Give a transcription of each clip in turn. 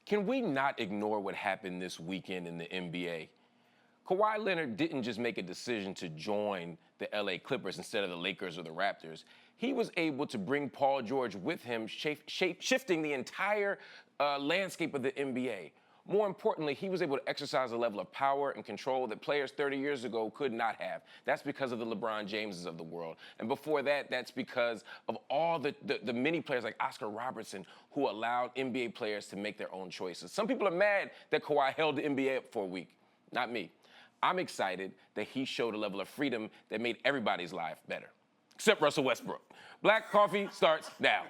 Can we not ignore what happened this weekend in the NBA? Kawhi Leonard didn't just make a decision to join the LA Clippers instead of the Lakers or the Raptors. He was able to bring Paul George with him, shifting the entire landscape of the NBA. More importantly, he was able to exercise a level of power and control that players 30 years ago could not have. That's because of the LeBron Jameses of the world. And before that, that's because of all the many players like Oscar Robertson who allowed NBA players to make their own choices. Some people are mad that Kawhi held the NBA up for a week. Not me. I'm excited that he showed a level of freedom that made everybody's life better, except Russell Westbrook. Black Coffee starts now.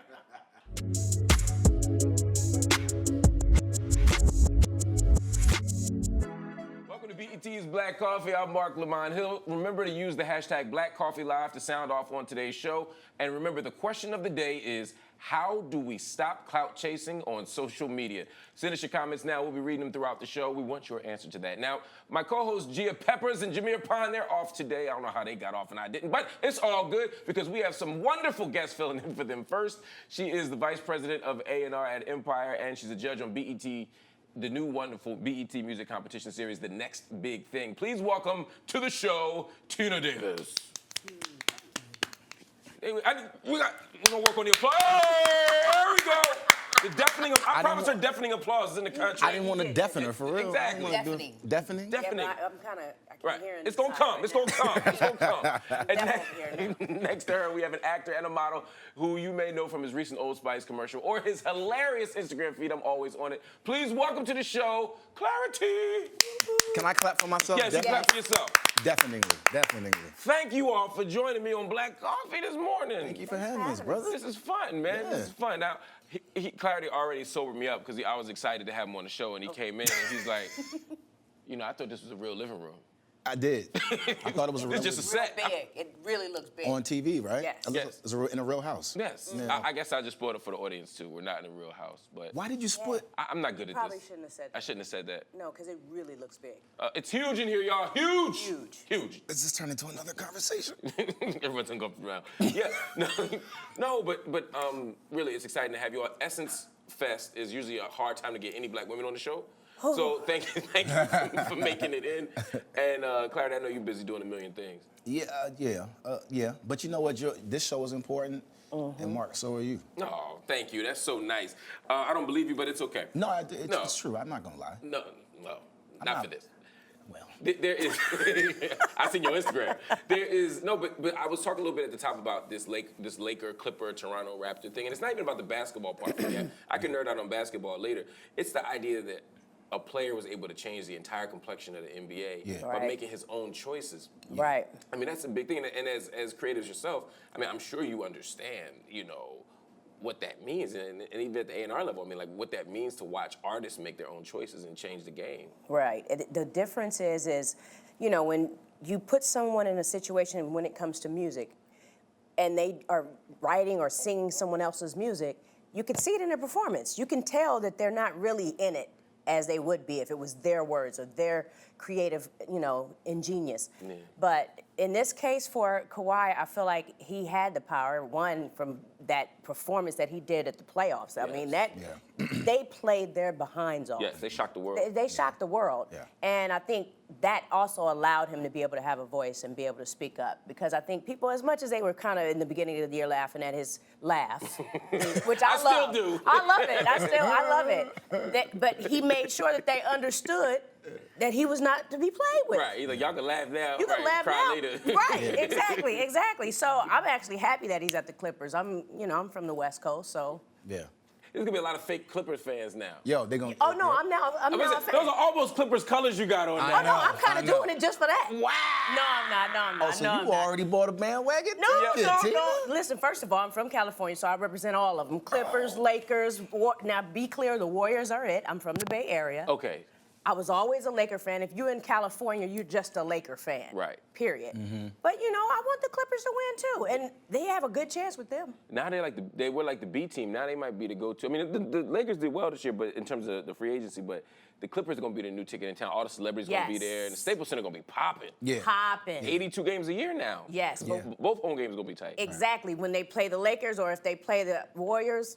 Welcome to BET's Black Coffee. I'm Mark Lamont Hill. Remember to use the hashtag BlackCoffeeLive to sound off on today's show. And remember, the question of the day is, how do we stop clout chasing on social media? Send us your comments now. We'll be reading them throughout the show. We want your answer to that. Now, my co-hosts Gia Peppers and Jameer Pond, they're off today. I don't know how they got off and I didn't, but it's all good because we have some wonderful guests filling in for them. First, she is the vice president of A&R at Empire, and she's a judge on BET, the new wonderful BET music competition series, The Next Big Thing. Please welcome to the show, Tina Davis. We're gonna work on the applause. There we go. The deafening, I promise her deafening applause is in the contract. I didn't want to deafen her, for real. Exactly. Deafening? Deafening? Yeah, but I'm kind of, I Right. can't hear It's gonna come. It's gonna come. It's gonna come. Definitely And next to her, we have an actor and a model who you may know from his recent Old Spice commercial or his hilarious Instagram feed. I'm always on it. Please welcome to the show, Clarity. Can I clap for myself? Yes, you clap for yourself. Definitely. Thank you all for joining me on Black Coffee this morning. Thank you for having us, brother. This is fun, man. Yeah. This is fun. Now, Clarity already sobered me up because I was excited to have him on the show, and he came in and he's like, I thought this was a real living room. I did. I thought it was a real It's just a set. big. It really looks big. on TV, right? Yes. Yes. It's in a real house. Yes. Yeah. I guess I just spoiled it for the audience, too. We're not in a real house, but Why did you split? I'm not good at Probably this. shouldn't have said I that. shouldn't have said that. No, because it really looks big. It's huge in here, y'all. Huge. Huge. Huge. Does this turn into another conversation? Everyone's gonna go around. Yeah. No, but really, it's exciting to have you all. Essence Fest is usually a hard time to get any black women on the show. So thank you for making it in. And Clarity, I know you're busy doing a million things. Yeah. But you know what? This show is important, and Mark, so are you. Oh, thank you. That's so nice. I don't believe you, but it's okay. No, it's true. I'm not gonna lie. No, not for this. Well, There is. I seen your Instagram. There is but I was talking a little bit at the top about this Laker, Clipper, Toronto Raptor thing, and it's not even about the basketball part of it. I can nerd out on basketball later. It's the idea that a player was able to change the entire complexion of the NBA by Right. making his own choices. Right. I mean, that's a big thing, and as creatives yourself, I mean, I'm sure you understand, what that means, and even at the A&R level, I mean, like what that means to watch artists make their own choices and change the game. Right. The difference is, when you put someone in a situation when it comes to music, and they are writing or singing someone else's music, you can see it in their performance. You can tell that they're not really in it as they would be if it was their words or their creative, ingenious. Yeah. But in this case for Kawhi, I feel like he had the power, one, from that performance that he did at the playoffs. I mean, they played their behinds off. Yes, they shocked the world. They shocked the world. Yeah. And I think that also allowed him to be able to have a voice and be able to speak up. Because I think people, as much as they were kind of in the beginning of the year laughing at his laugh, which I love. still do. I love it. I love it. But he made sure that they understood that he was not to be played with. Right, he's like, y'all can laugh now, You can laugh cry now. later. Right, exactly. So I'm actually happy that he's at the Clippers. I'm from the West Coast, so. yeah. There's gonna be a lot of fake Clippers fans now. Yo, they gonna. Oh no, I'm now a fan. Those are almost Clippers colors you got on Oh now. no, I'm kind of doing it just for that. Wow. No, I'm not. Oh, so no, you I'm not. already bought a bandwagon? No. Listen, first of all, I'm from California, so I represent all of them. Clippers, Lakers. Now, be clear, the Warriors are it. I'm from the Bay Area. Okay. I was always a Laker fan. If you're in California, you're just a Laker fan. Right. Period. But I want the Clippers to win too, and they have a good chance with them. Now they were like the B team. Now they might be the go-to. I mean, the Lakers did well this year, but in terms of the free agency, but the Clippers are gonna be the new ticket in town. All the celebrities gonna be there, and the Staples Center gonna be popping. Yeah. Popping. 82 games a year now. Yes. Yeah. Both home games gonna be tight. Exactly. When they play the Lakers or if they play the Warriors,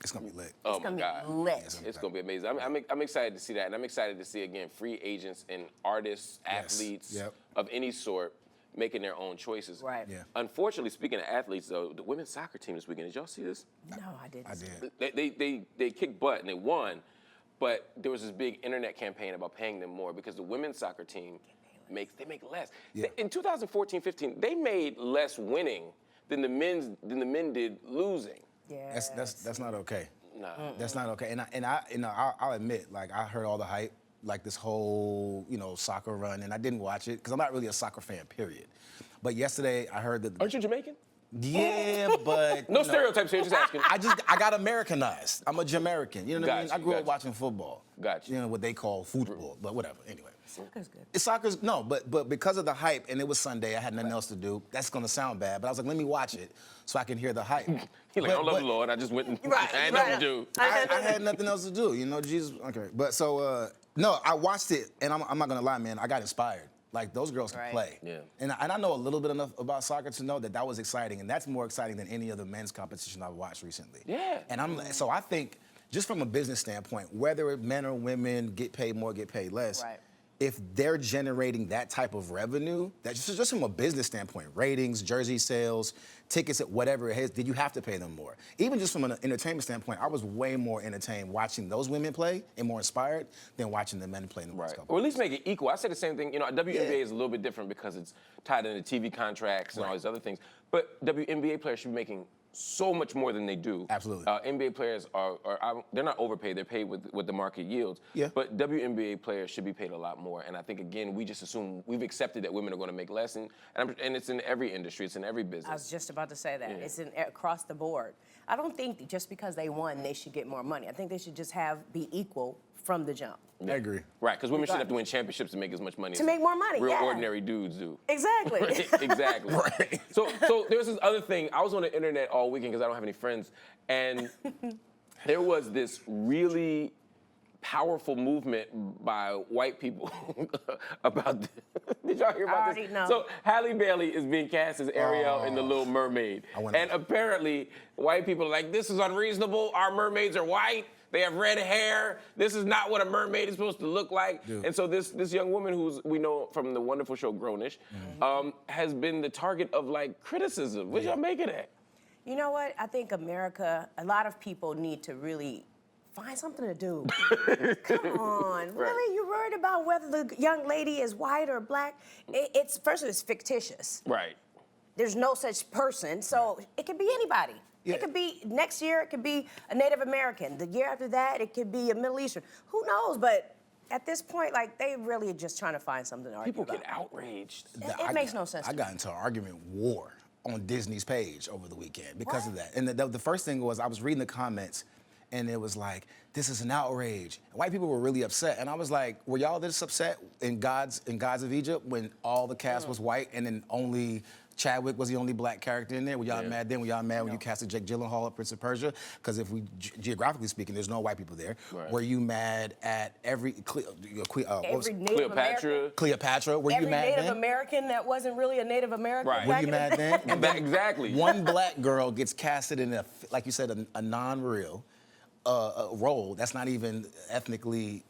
It's gonna be lit. Oh It's my gonna God. be lit. It's gonna be amazing. I'm excited to see that, and I'm excited to see again free agents and artists, athletes Yep. of any sort making their own choices. Right. Yeah. Unfortunately, speaking of athletes, though, the women's soccer team this weekend. Did y'all see this? No, I didn't. I did. They kicked butt and they won, but there was this big internet campaign about paying them more because the women's soccer team make less. Yeah. In 2014-15, they made less winning than the men did losing. Yeah. That's not okay. Nah. That's not okay. And I'll admit, like, I heard all the hype, like this whole, soccer run, and I didn't watch it because I'm not really a soccer fan, period. But yesterday I heard that. Aren't you Jamaican? Yeah, but No stereotypes here, just asking. I got Americanized. I'm a Jamaican. You know what I mean? Got I you, grew got up you. watching football. Got you. You know what they call football, but whatever. Anyway. Soccer's good. Soccer's no, but because of the hype, and it was Sunday, I had nothing else to do. That's gonna sound bad, but I was like, let me watch it so I can hear the hype. He like, I don't love the Lord. I just went and Right, I had right. nothing to do. I had nothing else to do. Jesus. Okay, but so no, I watched it, and I'm not gonna lie, man. I got inspired. Like those girls can Right. play. Yeah. And I know a little bit enough about soccer to know that was exciting, and that's more exciting than any other men's competition I've watched recently. Yeah. And so I think just from a business standpoint, whether men or women get paid more, get paid less. Right. If they're generating that type of revenue, just from a business standpoint, ratings, jersey sales, tickets, whatever it is, then you have to pay them more. Even just from an entertainment standpoint, I was way more entertained watching those women play and more inspired than watching the men play in the World Right. Cup. Or at least make it equal. I say the same thing. WNBA is a little bit different because it's tied into TV contracts and all these other things. But WNBA players should be making so much more than they do. Absolutely. NBA players they're not overpaid. They're paid with the market yields. Yeah. But WNBA players should be paid a lot more. And I think, again, we just assume, we've accepted that women are going to make less. And it's in every industry. It's in every business. I was just about to say that. It's across the board. I don't think just because they won, they should get more money. I think they should just be equal from the jump. I agree. Right, because women shouldn't have to win championships to make as much money To as make more money, real yeah. ordinary dudes do. Exactly. Exactly. Right. So there's this other thing. I was on the internet all weekend because I don't have any friends, and there was this really powerful movement by white people about. Did y'all hear about already this? know. So Halle Bailey is being cast as Ariel in The Little Mermaid, and apparently white people are like, "This is unreasonable. Our mermaids are white. They have red hair. This is not what a mermaid is supposed to look like." Dude. And so this young woman who we know from the wonderful show Grownish has been the target of criticism. What y'all make of that? You know what? I think America, a lot of people need to really find something to do. Come on, really? You're worried about whether the young lady is white or black? First of all, it's fictitious. Right. There's no such person, so it could be anybody. Yeah. It could be next year, it could be a Native American. The year after that, it could be a Middle Eastern. Who knows? But at this point, they really are just trying to find something to argue People about. get outraged. It makes no sense I to got into an argument war on Disney's page over the weekend because of that. And the first thing was I was reading the comments, and it was like, this is an outrage. White people were really upset. And I was like, were y'all this upset in Gods of Egypt when all the cast was white and then only Chadwick was the only black character in there? Were y'all mad then? Were y'all mad when you casted Jake Gyllenhaal at Prince of Persia? Because if we, geographically speaking, there's no white people there. Right. Were you mad at every Every Native American, Cleopatra? Were every you mad Native then? American that wasn't really a Native American. Right. Were back you in the mad day. then? And then Exactly. one black girl gets casted in like you said, a non-real role that's not even ethnically,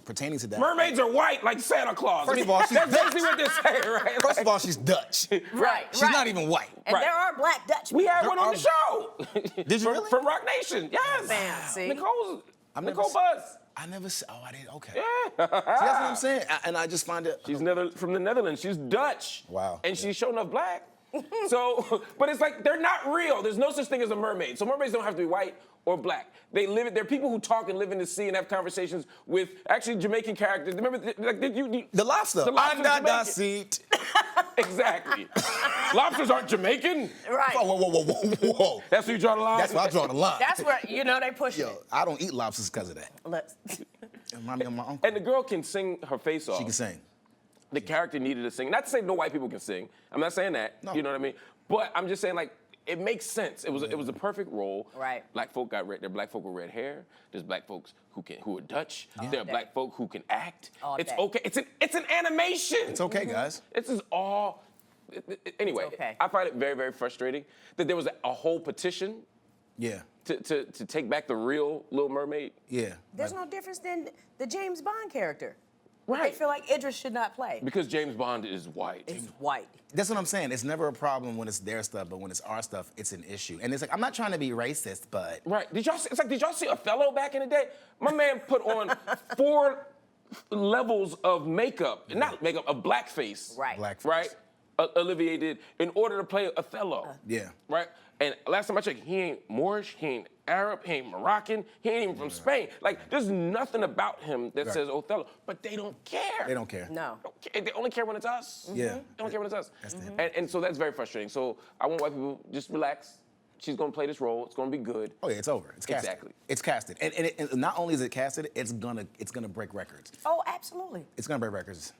pertaining to that. Mermaids are white like Santa Claus. First of all, she's that's basically Dutch. what they're saying, right? First of all, she's Dutch. Right, She's right. not even white. And Right. there are black Dutch We had people. one on the show. Did you from, really? From Rock Nation, yes. Bam, see? Nicole never Buzz. I never said. Oh, I didn't. Okay. Yeah. See, that's what I'm saying. And I just find it. She's from the Netherlands. She's Dutch. Wow. And she's showing up black. So, but it's like they're not real. There's no such thing as a mermaid. So mermaids don't have to be white or black. They're people who talk and live in the sea and have conversations with actually Jamaican characters. Remember, The lobster. The lobster's Under the Jamaican. seat. Exactly. Lobsters aren't Jamaican. Right. Whoa. That's where you draw the line. That's where I draw the line. That's where, they push Yo, it. I don't eat lobsters because of that. Look. Remind me of my uncle. And the girl can sing her face off. She can sing. The character needed to sing. Not to say no white people can sing. I'm not saying that. No. You know what I mean? But I'm just saying, it makes sense. It was a perfect role. Right. Black folk there are black folk with red hair. There's black folks who are Dutch. There are black folk who can act. All It's day. okay. It's an animation. It's okay, guys. This is all. Anyway, It's okay. I find it very, very frustrating that there was a whole petition Yeah. To take back the real Little Mermaid? Yeah. There's no difference than the James Bond character. They Right. feel like Idris should not play. Because James Bond is white. It's white. That's what I'm saying. It's never a problem when it's their stuff, but when it's our stuff, it's an issue. And it's like, I'm not trying to be racist, but Right. Did y'all see Othello back in the day? My man put on 4 levels of makeup, not makeup, of blackface. Right. blackface. Right? Olivier did in order to play Othello. Yeah. Right? And last time I checked, he ain't Moorish, he ain't Arab, he ain't Moroccan, he ain't even from Spain. Like, there's nothing about him that says Othello, but they don't care. They don't care. No. They only care when it's us. Yeah. They don't care when it's us. That's the And so that's very frustrating. So I want white people, just relax. She's gonna play this role. It's gonna be good. Oh yeah, it's over. It's casted. Exactly. It's casted, and not only is it casted, it's gonna break records. Oh, absolutely. It's gonna break records.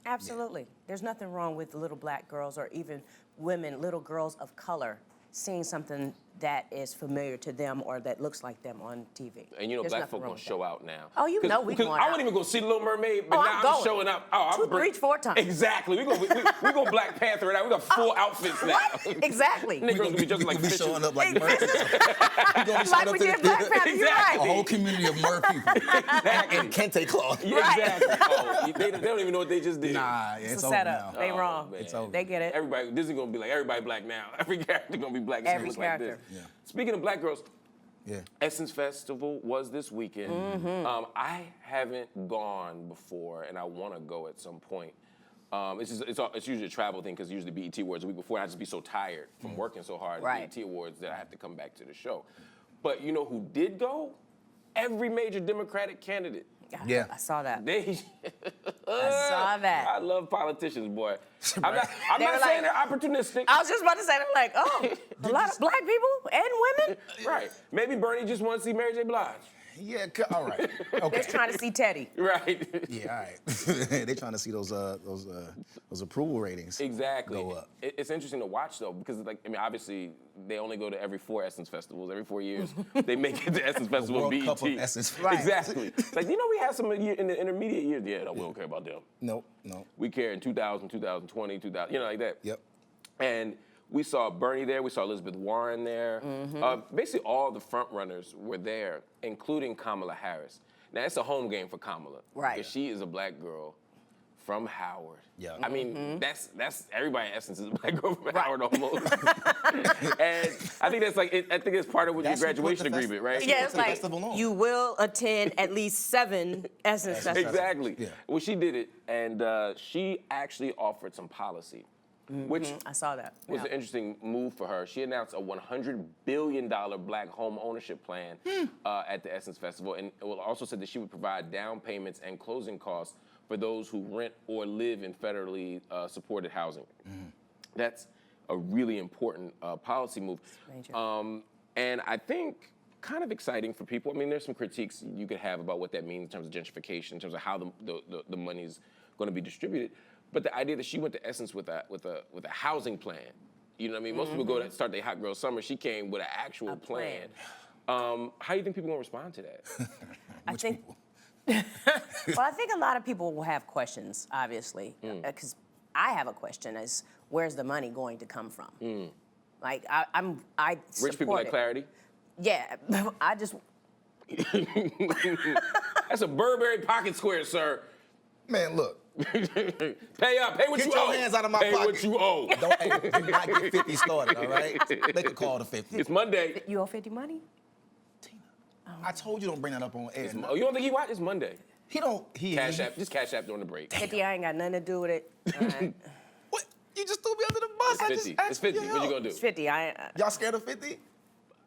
Absolutely. There's nothing wrong with little black girls or even women, little girls of color, seeing something that is familiar to them or that looks like them on TV. And you know, There's black nothing folk wrong gonna with show that. out now. Oh, you know we Because going I out. wouldn't even go see the Little Mermaid, but Oh, now I'm I'm going. showing up. Oh, I'm 2, 3, 4 times. Exactly. We go Black Panther it out. We got full outfits now. What? Exactly. Niggas gonna be just like we be fishes. showing up like Murph. We gonna be Like showing we up did Black Panther, you're a right. whole community of Murph people in kente cloth. Yeah, Right. exactly. Oh, they don't even know what they just did. Nah, It's it's a over setup. now. They Oh, wrong. man. It's over. They get it. Everybody, Disney gonna be like everybody black now. Every character gonna be black. It's Every gonna look like this. character. Yeah. Speaking of black girls, Yeah. Essence Festival was this weekend. Mm-hmm. I haven't gone before, and I want to go at some point. It's usually a travel thing because usually BET Awards the week before, and I just be so tired from working so hard Right. at BET Awards that I have to come back to the show. But you know who did go? Every major Democratic candidate. Yeah. I saw that. They. I saw that. I love politicians, boy. I'm Right. not They were saying like- they're opportunistic. I was just about to say, they're like, oh, a lot of black people and women? Right. Maybe Bernie just wants to see Mary J. Blige. Yeah. All right. They're Okay. trying to see Teddy. Right. Yeah. All right. They trying to see those approval ratings Exactly. go up. It's interesting to watch though, because obviously they only go to every 4 Essence festivals. Every 4 years, they make it to Essence Festival World BET. Cup of Essence. Right. Exactly. It's like, we had some in the intermediate years. Yeah, no, we don't care about them. No. We care in 2000, 2020, 2000, like that. Yep. And we saw Bernie there. We saw Elizabeth Warren there. Basically, all the front runners were there, including Kamala Harris. Now, it's a home game for Kamala. Right. Because she is a black girl from Howard. Yeah. I mean, that's everybody in Essence is a black girl from Howard almost. And I think I think it's part of what your That's what put graduation the fest- agreement, right? Yeah, it's the like, festival on. you will attend at least 7 Essence festivals. Exactly. Yeah. Well, she did it, and she actually offered some policy, which I saw that. was Yeah. an interesting move for her. She announced a $100 billion black home ownership plan at the Essence Festival, and it also said that she would provide down payments and closing costs for those who rent or live in federally supported housing. That's a really important policy move. Major. And I think kind of exciting for people. I mean, there's some critiques you could have about what that means in terms of gentrification, in terms of how the money's going to be distributed. But the idea that she went to Essence with a housing plan, you know what I mean? Most people go to start their hot girl summer. She came with an actual plan. How do you think people are going to respond to that? I think. Well, I think a lot of people will have questions, obviously, because I have a question: is where's the money going to come from? Like I Rich people like support it. clarity? Yeah, I just That's a Burberry pocket square, sir. Man, look. Pay up. Pay what Get you your owe. hands out of my Pay pocket. what you owe. Do not get 50 started, all right? Make a call to 50. It's Monday. you owe 50 money. I told you don't bring that up on air. Oh, you don't think he watched? It's Monday. He don't. He Cash app. Just cash app during the break. 50, I ain't got nothing to do with it. All right. What? You just threw me under the bus. I It's just 50. asked It's for 50. your What you help. gonna do? It's 50. Y'all scared of 50?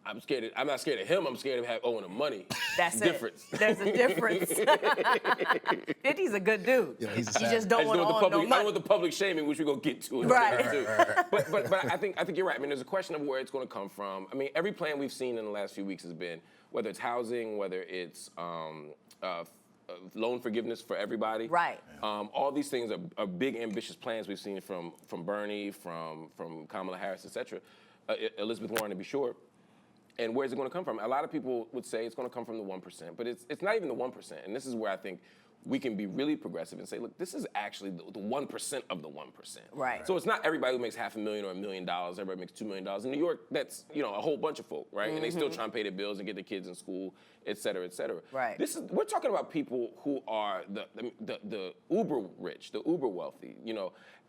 I'm scared. I'm not scared of him. I'm scared of owing him money. That's difference. it. There's a difference. 50's a good dude. Yeah, he's a you savage. just don't I want to don't own want no I don't money. want the public shaming, which we're gonna get to. In Right. a second, too. But I think you're right. I mean, there's a question of where it's going to come from. I mean, every plan we've seen in the last few weeks has been whether it's housing, whether it's loan forgiveness for everybody. Right. All these things are big, ambitious plans we've seen from Bernie, from Kamala Harris, etc. Elizabeth Warren, to be sure. And where's it going to come from? A lot of people would say it's going to come from the 1%, but it's not even the 1%. And this is where I think we can be really progressive and say, look, this is actually the 1% of the 1%. Right. So it's not everybody who makes $500,000 or $1 million, everybody makes $2 million. In New York, that's, a whole bunch of folk, right? And they still try and pay their bills and get their kids in school, et cetera, et cetera. Right. We're talking about people who are the uber rich, the uber wealthy,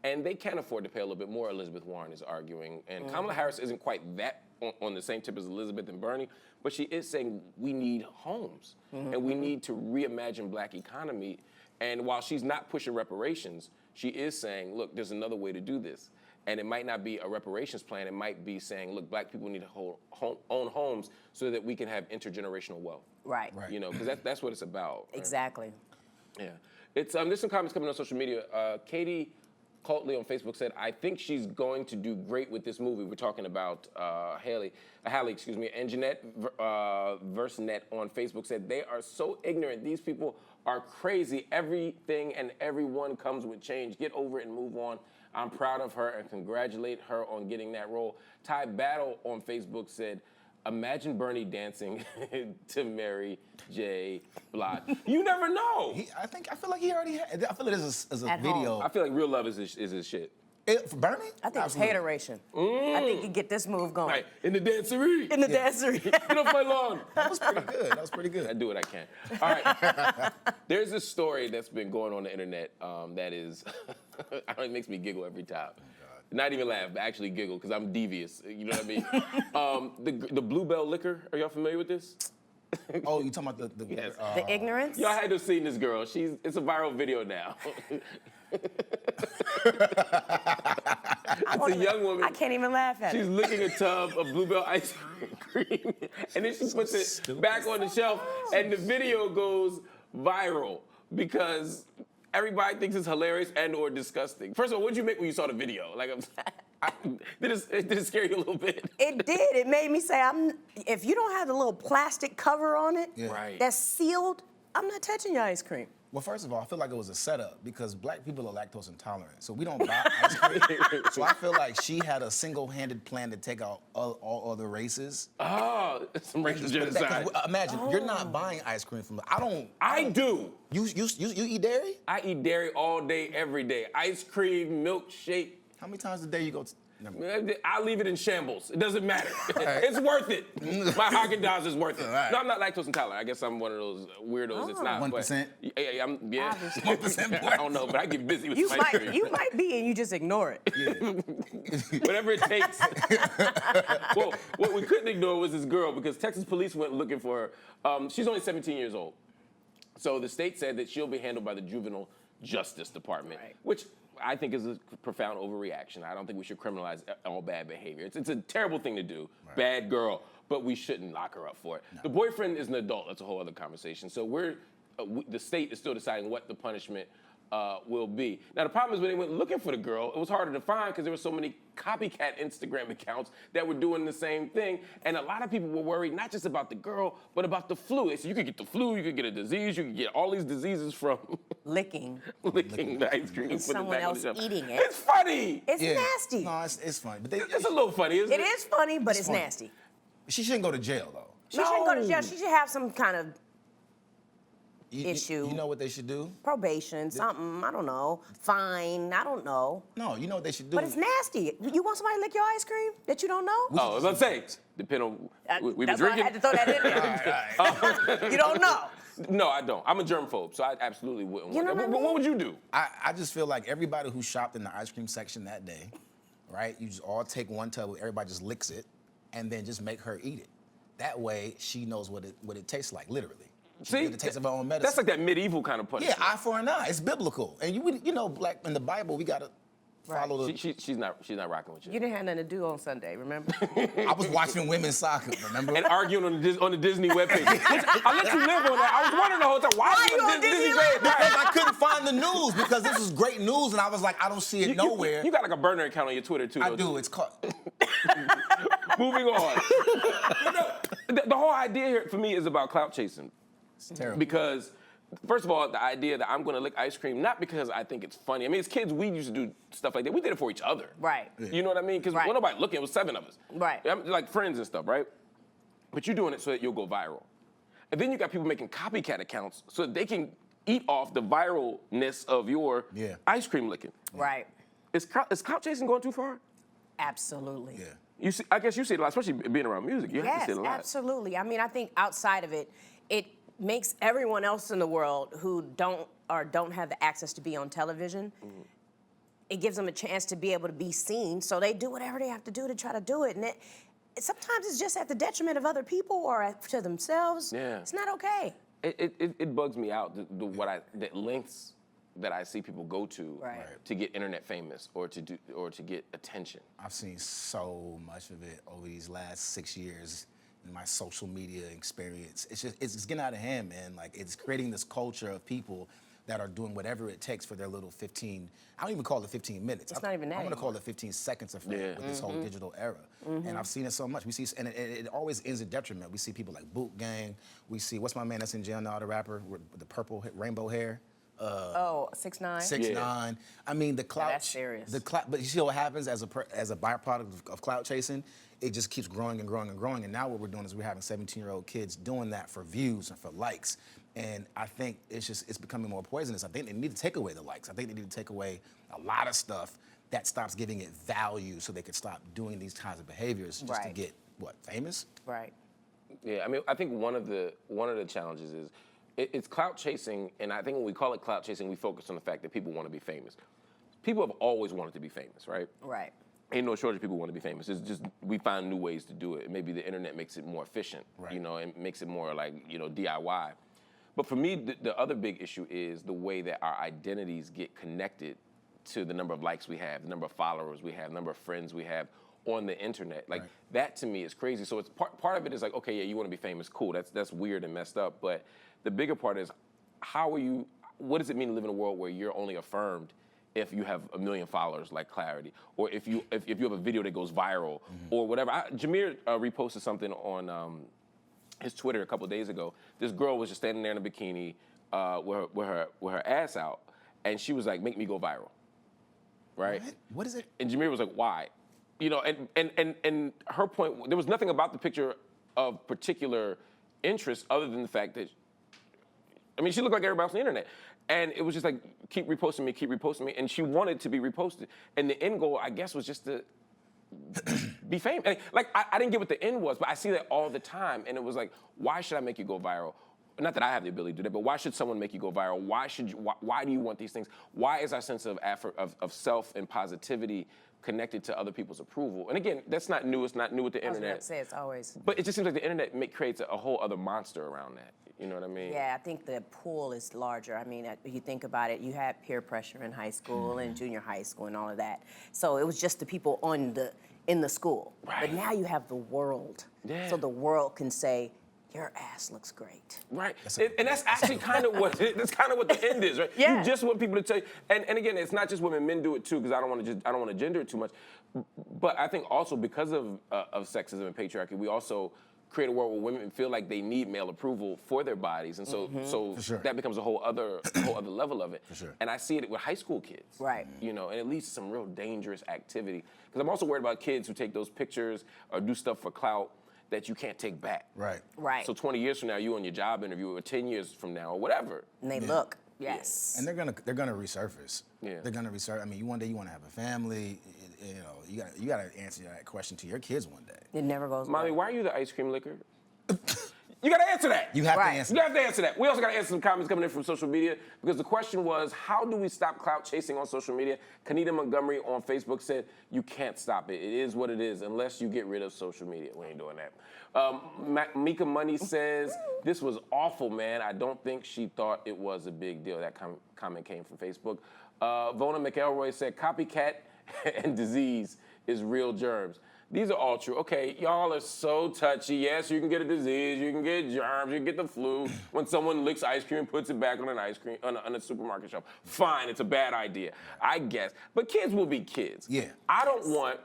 and they can afford to pay a little bit more, Elizabeth Warren is arguing. And Kamala Harris isn't quite that on the same tip as Elizabeth and Bernie, but she is saying we need homes and we need to reimagine black economy. And while she's not pushing reparations, she is saying, look, there's another way to do this. And it might not be a reparations plan. It might be saying, look, black people need to own homes so that we can have intergenerational wealth. Right. Because that's what it's about. Right? Exactly. Yeah. There's some comments coming on social media. Katie Coatley on Facebook said, I think she's going to do great with this movie. We're talking about Hallie, and Jeanette Versenet on Facebook said, they are so ignorant. These people are crazy. Everything and everyone comes with change. Get over it and move on. I'm proud of her and congratulate her on getting that role. Ty Battle on Facebook said, imagine Bernie dancing to Mary J. Blige. You never know. I feel like he already had. I feel like this is a At video. I feel like real love is his shit. For Bernie? I think it's hateration. I think you get this move going. Right, in the dancery. In the dancery. Get off my lawn. That was pretty good. I do what I can. All right. There's a story that's been going on the internet that is, it makes me giggle every time. Not even laugh, but actually giggle, because I'm devious. You know what I mean? The Bluebell liquor, are y'all familiar with this? Oh, you talking about the Yes. The ignorance? Y'all had to have seen this girl. It's a viral video now. It's a young woman. I can't even laugh at She's it. licking a tub of Bluebell ice cream, and then she puts it back on the shelf, and the video goes viral because everybody thinks it's hilarious and or disgusting. First of all, what did you make when you saw the video? Like, did it scare you a little bit? It did. It made me say, if you don't have the little plastic cover on it Right. that's sealed, I'm not touching your ice cream. Well, first of all, I feel like it was a setup because black people are lactose intolerant, so we don't buy ice cream. So I feel like she had a single-handed plan to take out all other races. Oh, some racist genocide. Imagine you're not buying ice cream from. I do. You eat dairy? I eat dairy all day, every day. Ice cream, milkshake. How many times a day you go? I leave it in shambles. It doesn't matter. Right. It's worth it. My Haagen-Dazs is worth it. Right. No, I'm not lactose intolerant. I guess I'm one of those weirdos. It's not. 1%? But, yeah, Obviously. 1% I don't know, but I get busy with You some ice cream. you might be, and you just ignore it. Whatever it takes. Well, what we couldn't ignore was this girl because Texas police went looking for her. She's only 17 years old. So the state said that she'll be handled by the Juvenile Justice Department, Right. which I think is a profound overreaction. I don't think we should criminalize all bad behavior. It's a terrible thing to do. Right. Bad girl, but we shouldn't lock her up for it. No. The boyfriend is an adult. That's a whole other conversation. So the state is still deciding what the punishment will be. Now, the problem is when they went looking for the girl, it was harder to find because there were so many copycat Instagram accounts that were doing the same thing. And a lot of people were worried not just about the girl, but about the flu. They said you could get the flu, you could get a disease, you could get all these diseases from Licking. the ice cream. And someone else eating it. It's funny. It's nasty. No, it's funny. But It's a little funny, isn't it? It is funny, but it's funny. nasty. She shouldn't go to jail though. She shouldn't go to jail. She should have some kind of issue. You know what they should do? Probation, something, I don't know. Fine, I don't know. No, you know what they should do? But it's nasty. You want somebody to lick your ice cream that you don't know? Oh, I was about to say, depend on, we've been That's why drinking. I had to throw that in there. You don't know. No, I don't. I'm a germphobe, so I absolutely wouldn't You want know that. what I What would you do? I just feel like everybody who shopped in the ice cream section that day, right? You just all take one tub, everybody just licks it, and then just make her eat it. That way, she knows what it tastes like, literally. She See, get the taste of her own medicine. that's like that medieval kind of punishment. Yeah, eye for an eye. It's biblical, and you know, black in the Bible, we gotta follow the. She's not rocking with you. You didn't have nothing to do on Sunday, remember? I was watching women's soccer, remember? And arguing on the Disney webpage. I let you live on that. I was wondering the whole time, why are you on Disney page? Because I couldn't find the news, because this was great news, and I was like, I don't see it nowhere. You got like a burner account on your Twitter too. I do. It's called. Moving on. The whole idea here for me is about clout chasing. It's terrible. Because, first of all, the idea that I'm going to lick ice cream, not because I think it's funny. I mean, as kids, we used to do stuff like that. We did it for each other. Right. You know what I mean? Because when nobody looking, it was 7 of us. Right. Like friends and stuff, right? But you're doing it so that you'll go viral. And then you got people making copycat accounts so that they can eat off the viralness of your ice cream licking. Right. Is clout chasing going too far? Absolutely. Yeah. You see, I guess you see it a lot, especially being around music. You have to Yes, see it a lot. absolutely. I mean, I think outside of it, it makes everyone else in the world who don't have the access to be on television, it gives them a chance to be able to be seen. So they do whatever they have to do to try to do it. And sometimes it's just at the detriment of other people or to themselves. Yeah. It's not okay. It bugs me out the lengths that I see people go to to get internet famous or to get attention. I've seen so much of it over these last 6 years in my social media experience. It's getting out of hand, man. Like, it's creating this culture of people that are doing whatever it takes for their little 15, I don't even call it 15 minutes. It's not even that I'm gonna anymore. call it 15 seconds of fame with this whole digital era. And I've seen it so much. We see, and it always ends in detriment. We see people like Boot Gang. We see, what's my man that's in jail now, the rapper with the purple rainbow hair? 6ix9ine. 6ix9ine. I mean, the clout. that's serious. The clout, but you see what happens as a byproduct of clout chasing? It just keeps growing and growing and growing. And now what we're doing is we're having 17-year-old kids doing that for views and for likes. And I think it's becoming more poisonous. I think they need to take away the likes. I think they need to take away a lot of stuff that stops giving it value, so they could stop doing these kinds of behaviors just to get famous. Right. Yeah, I mean, I think one of the challenges is it's clout chasing, and I think when we call it clout chasing, we focus on the fact that people want to be famous. People have always wanted to be famous, right? Right. Ain't no shortage of people want to be famous. It's just we find new ways to do it. Maybe the internet makes it more efficient, you know, and makes it more like, you know, DIY. But for me, the other big issue is the way that our identities get connected to the number of likes we have, the number of followers we have, the number of friends we have on the internet. Like, that to me is crazy. So it's part of it is like, okay, yeah, you want to be famous, cool. That's weird and messed up. But the bigger part is, what does it mean to live in a world where you're only affirmed if you have 1 million followers like Clarity, or if you have a video that goes viral, or whatever. Jameer reposted something on his Twitter a couple days ago. This girl was just standing there in a bikini with her ass out, and she was like, "Make me go viral," right? What is it? And Jameer was like, "Why?" You know, and her point, there was nothing about the picture of particular interest other than the fact that, I mean, she looked like everybody else on the internet. And it was just like, keep reposting me. And she wanted to be reposted. And the end goal, I guess, was just to be famous. Like, I didn't get what the end was, but I see that all the time. And it was like, why should I make you go viral? Not that I have the ability to do that, but why should someone make you go viral? Why do you want these things? Why is our sense of self and positivity connected to other people's approval? And again, that's not new. It's not new with the internet. I was going to say, it's always. But it just seems like the internet creates a whole other monster around that. You know what I mean? Yeah, I think the pool is larger. I mean, you think about it, you had peer pressure in high school and junior high school and all of that. So it was just the people in the school. Right. But now you have the world. Yeah. So the world can say, your ass looks great. Right, and that's actually kind of what the end is, right? Yeah. You just want people to tell you, and again, it's not just women; men do it too. Because I don't want to gender it too much, but I think also because of sexism and patriarchy, we also create a world where women feel like they need male approval for their bodies, and so that becomes a whole other level of it. For sure. And I see it with high school kids, Right? You know, and it leads to some real dangerous activity. Because I'm also worried about kids who take those pictures or do stuff for clout that you can't take back. Right. Right. So 20 years from now, you on your job interview, or 10 years from now, or whatever. And they look, yes. And they're gonna resurface. Yeah. They're gonna resurface. I mean, one day you want to have a family. You know, you gotta answer that question to your kids one day. It never goes Mommy, away. why are you the ice cream licker? You gotta answer that. You have to Right. answer. You have to answer that. We also gotta answer some comments coming in from social media, because the question was, how do we stop clout chasing on social media? Kanita Montgomery on Facebook said, you can't stop it. It is what it is unless you get rid of social media. We ain't doing that. Mika Money says, this was awful, man. I don't think she thought it was a big deal. That comment came from Facebook. Vona McElroy said, copycat and disease is real germs. These are all true. Okay, y'all are so touchy. Yes, you can get a disease, you can get germs, you can get the flu when someone licks ice cream and puts it back on an ice cream on a supermarket shelf. Fine, it's a bad idea, I guess. But kids will be kids. Yeah. I don't want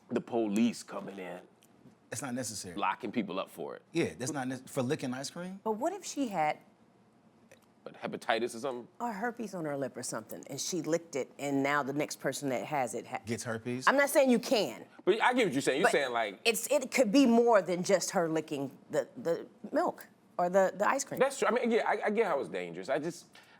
the police coming in, It's not necessary. locking people up for it. Yeah, that's not for licking ice cream. But what if she had But hepatitis or something? a herpes on her lip or something, and she licked it, and now the next person that has it Gets herpes. I'm not saying you can. But I get what you're saying. You're But saying like, it could be more than just her licking the milk or the ice cream. That's true. I mean, yeah, I get how it's dangerous.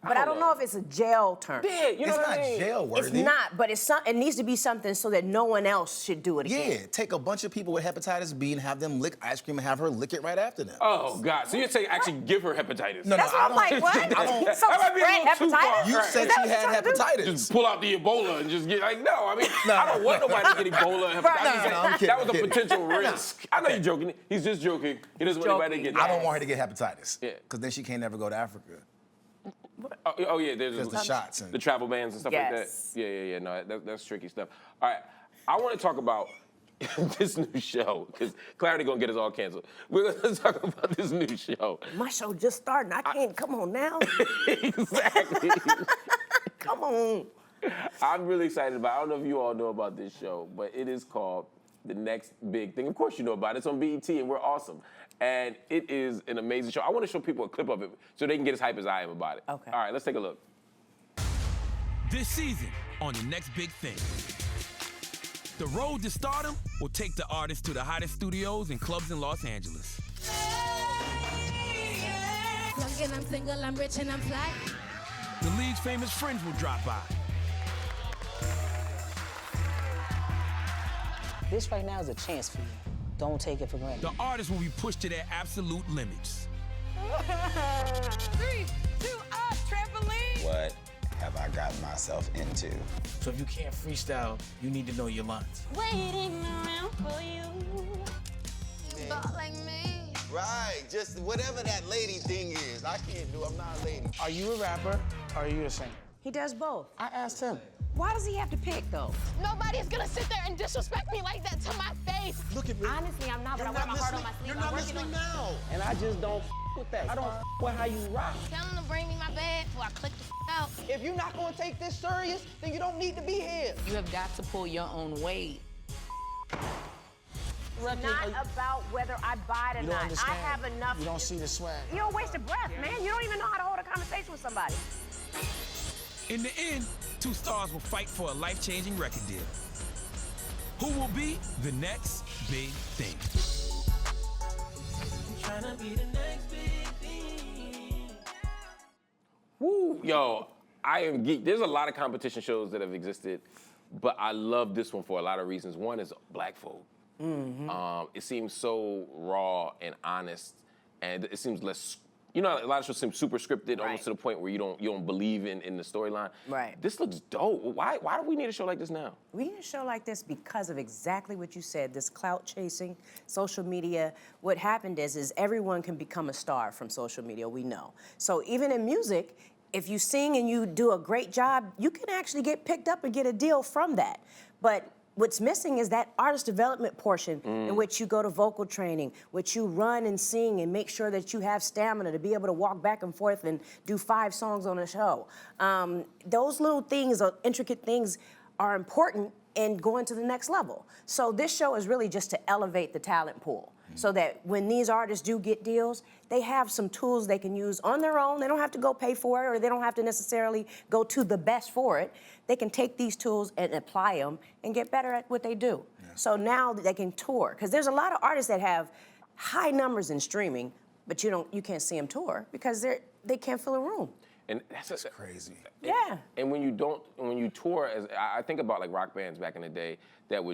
But I don't know if it's a jail term. Yeah, you know It's what not I mean? jail worthy. It's not, but it needs to be something so that no one else should do it again. Yeah, take a bunch of people with hepatitis B and have them lick ice cream and have her lick it right after them. Oh, God. So you're saying actually give her hepatitis? No, That's what I'm like, what? I don't- So That might be a spread little too far. hepatitis? You Right. said Is she that had what y'all do? hepatitis. Just pull out the Ebola and just get like, no, I mean, No, I don't want nobody to get Ebola and hepatitis. Right, I'm saying I'm kidding, that was I'm a kidding. potential risk. I know you're joking. He's just joking. He doesn't want anybody to Joking. get I that. don't want her to get hepatitis. Yeah. Because then she can't never go to Africa. Oh, yeah, there's Because the shots and the travel bans and stuff like that. Yes. Yeah. No, that's tricky stuff. All right, I want to talk about this new show because Clarity gonna get us all canceled. We're gonna talk about this new show. My show just starting. I can't. Come on now. Exactly. Come on. I'm really excited about. I don't know if you all know about this show, but it is called The Next Big Thing. Of course you know about it. It's on BET, and we're awesome. And it is an amazing show. I want to show people a clip of it so they can get as hype as I am about it. Okay. All right, let's take a look. This season on The Next Big Thing. The road to stardom will take the artist to the hottest studios and clubs in Los Angeles. Young and I'm single, I'm rich and I'm fly. The league's famous friends will drop by. This right now is a chance for you. Don't take it for granted. The artists will be pushed to their absolute limits. 3, 2, up, trampoline. What have I gotten myself into? So if you can't freestyle, you need to know your lines. Waiting around for you. Ball like me. Right, just whatever that lady thing is. I can't do, I'm not a lady. Are you a rapper or are you a singer? He does both. I asked him. Why does he have to pick though? Nobody's gonna sit there and disrespect me like that to my face. Look at me. Honestly, I'm not, but I wear my heart on my sleeve. You're I'm not working listening on now. And I just don't with that. I don't with how you rock. Tell them to bring me my bag before I click the out. If you're not gonna take this serious, then you don't need to be here. You have got to pull your own weight. Not about whether I buy it or You don't not. understand. I have enough. You don't see the swag. You don't waste a breath, man. You don't even know how to hold a conversation with somebody. In the end, two stars will fight for a life-changing record deal. Who will be the next big thing? Woo, yo, I am geeked. There's a lot of competition shows that have existed, but I love this one for a lot of reasons. One is black folk. It seems so raw and honest, and it seems less. You know, a lot of shows seem super scripted, almost to the point where you don't believe in the storyline. Right. This looks dope. Why do we need a show like this now? We need a show like this because of exactly what you said, this clout chasing, social media. What happened is everyone can become a star from social media, we know. So even in music, if you sing and you do a great job, you can actually get picked up and get a deal from that. But what's missing is that artist development portion in which you go to vocal training, which you run and sing and make sure that you have stamina to be able to walk back and forth and do 5 songs on a show. Those little things, intricate things, are important in going to the next level. So this show is really just to elevate the talent pool so that when these artists do get deals, they have some tools they can use on their own. They don't have to go pay for it, or they don't have to necessarily go to the best for it. They can take these tools and apply them and get better at what they do. So now they can tour, because there's a lot of artists that have high numbers in streaming, but you can't see them tour because they can't fill a room. And that's Crazy. Yeah. And when you tour, I think about like rock bands back in the day that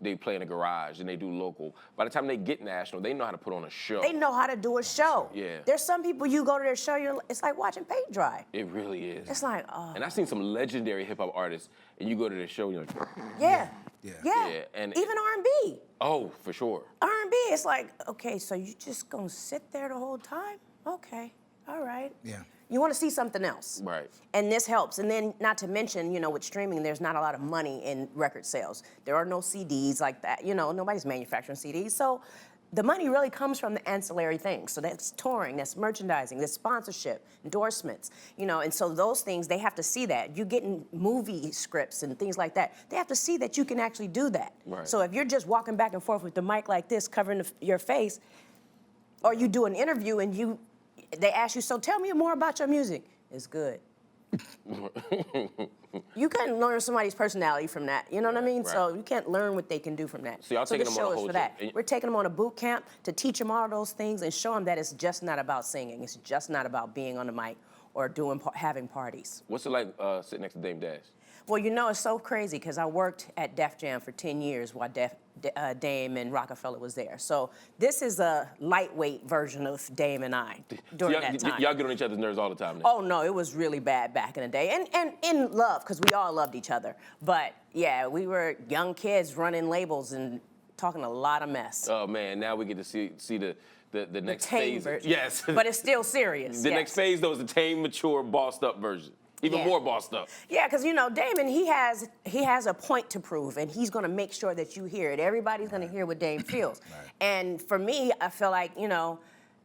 they play in a garage and they do local. By the time they get national, they know how to put on a show. They know how to do a show. Yeah. There's some people you go to their show, it's like watching paint dry. It really is. It's like, oh. And I've seen some legendary hip hop artists, and you go to their show, and you're like, Yeah. Yeah. Yeah. Yeah, and even R&B. oh, for sure. R&B, it's like, okay, so you just gonna sit there the whole time? Okay, all right. Yeah. You want to see something else. Right. And this helps. And then, not to mention, with streaming, there's not a lot of money in record sales. There are no CDs like that. Nobody's manufacturing CDs. So the money really comes from the ancillary things. So that's touring, that's merchandising, that's sponsorship, endorsements, and so those things, they have to see that. You getting movie scripts and things like that. They have to see that you can actually do that. Right. So if you're just walking back and forth with the mic like this, covering your face, or you do an interview and they ask you, so tell me more about your music. It's good. You can't learn somebody's personality from that. You know what I mean? Right. So you can't learn what they can do from that. So y'all taking this them on show a is whole for that. trip. We're taking them on a boot camp to teach them all those things and show them that it's just not about singing. It's just not about being on the mic or having parties. What's it like sitting next to Dame Dash? Well, you know, it's so crazy because I worked at Def Jam for 10 years while Dame and Rockefeller was there. So this is a lightweight version of Dame and I during that time. Y'all get on each other's nerves all the time now. Oh, no, it was really bad back in the day. And in love, because we all loved each other. But, yeah, we were young kids running labels and talking a lot of mess. Oh, man, now we get to see the next tame phase. version. Yes. But it's still serious. The yes. next phase, though, is the tame, mature, bossed up version. Even Yeah. more bossed up. Yeah, because you know, Damon, he has a point to prove, and he's gonna make sure that you hear it. Everybody's gonna hear what Dame feels. Right. And for me, I feel like, you know,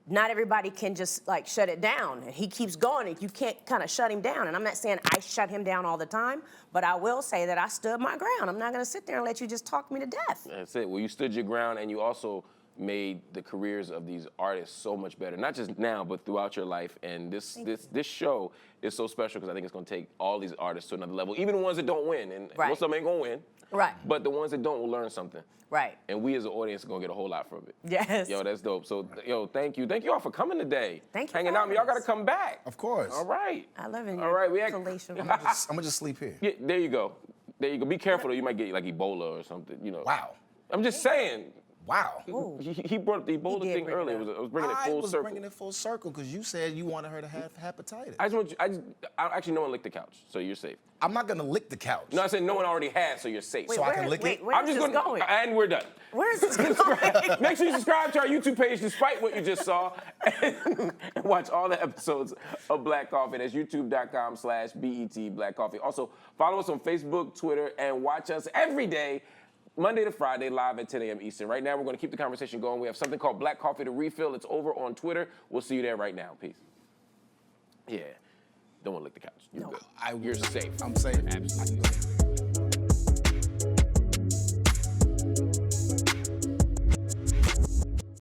not everybody can just like shut it down. He keeps going, and you can't kind of shut him down. And I'm not saying I shut him down all the time, but I will say that I stood my ground. I'm not gonna sit there and let you just talk me to death. That's it. Well, you stood your ground, and you also made the careers of these artists so much better. Not just now, but throughout your life. And this show is so special because I think it's going to take all these artists to another level. Even the ones that don't win, and Right. most of them ain't going to win. Right. But the ones that don't will learn something. Right. And we as an audience are going to get a whole lot from it. Yes. Yo, that's dope. So, yo, thank you. Thank you all for coming today. Thank you Hanging for out. Y'all having got to us. come back. Of course. All right. I love it. All right. We Palatial. I'm gonna just sleep here. Yeah, there you go. There you go. Be careful, though. You might get like Ebola or something, you know. Wow. I'm just saying. Wow. Ooh. He brought up the Ebola did thing bring it earlier. up. I was bringing it I full was circle. bringing it full circle because you said you wanted her to have hepatitis. Actually, no one licked the couch, so you're safe. I'm not gonna lick the couch. No, I said no one already has, so you're safe. Wait, So I can lick it? Where's this going? And we're done. Where is this going? Make sure you subscribe to our YouTube page despite what you just saw and watch all the episodes of Black Coffee. That's youtube.com/BET Black Coffee. Also, follow us on Facebook, Twitter, and watch us every day, Monday to Friday, live at 10 a.m. Eastern. Right now, we're going to keep the conversation going. We have something called Black Coffee to Refill. It's over on Twitter. We'll see you there right now. Peace. Yeah. Don't want to lick the couch. You're good. I will. You're safe. I'm safe. Absolutely.